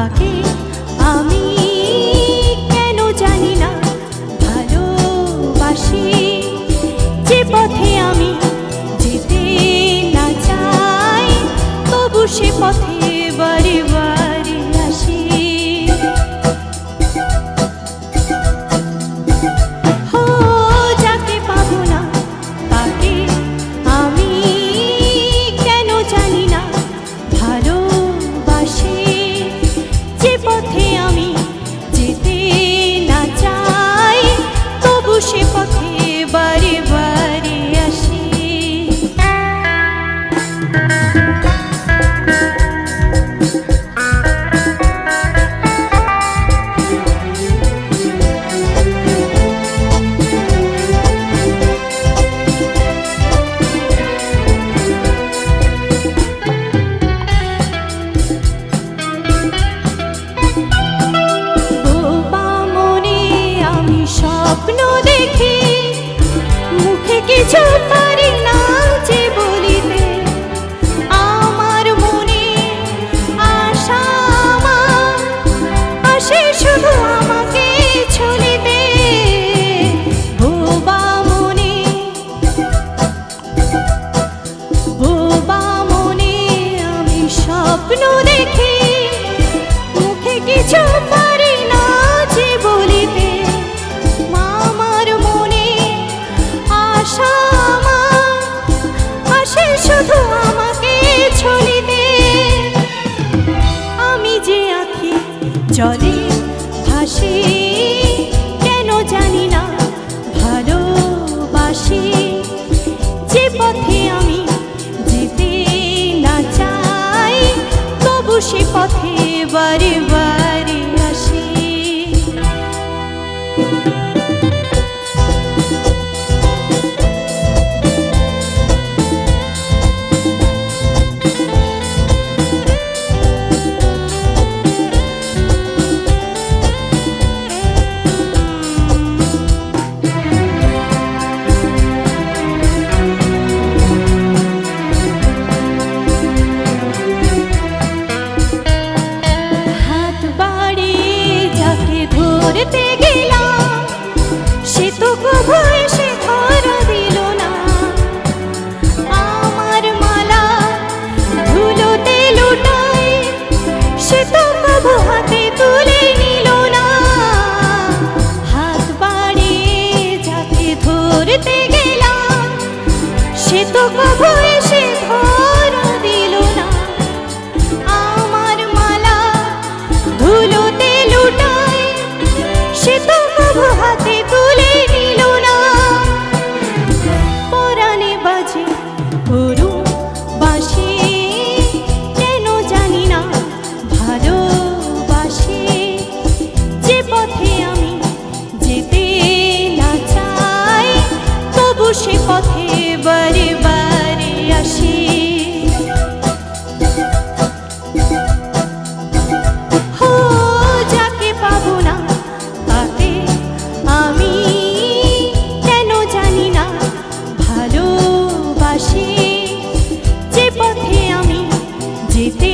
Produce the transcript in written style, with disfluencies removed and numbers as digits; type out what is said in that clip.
তাকে আমি কেন জানি না ভালোবাসি। যে পথে আমি যেতে না চাই, তবু সে পথে বারে বারে আসি। ও যাকে পাবো না তাকে আমি কেন জানি না ভালোবাসি। যে পথে আমি যেতে না চাই, তবু সে পথে বারে বারে আসি। স্বপ্ন দেখি মুখে কিছু পারি না যে বলিতে, আমার মনে আশা আসে শুধু আমাকে ছলিতে। বোবা মনে আমি স্বপ্ন দেখি মুখে কিছু পারি না যে বলিতে, আসে শুধু আমাকে ছলিতে। আমি যে আঁখি জলে ভাসি, কেন জানি না ভালোবাসি। যে পথে আমি যেতে না চাই, তবু সে পথে বারে বারে আসি। ধরতে গেলাম সে তো কবু এসে ধরা দিল না, আমার মালা ধুলোতে লুটাই সে তো কবু হাতে তুলে নিল না। হাত বাড়িয়ে যাকে ধরতে গেলাম সে তো কবু এসে ধরা দিল না, আমার মালা ধুলোতে লুটাই সে তো কবু হাতে তুলে নিল না। পরাণে বাজে করুণ বাঁশি, কেন জানি না ভালোবাসি। যে পথে আমি যেতে না চাই, তবু সে পথে বারে বারে আসি। যাকে পাবো না তাকে আমি কেন জানি না ভালোবাসি। যে পথে আমি যেতে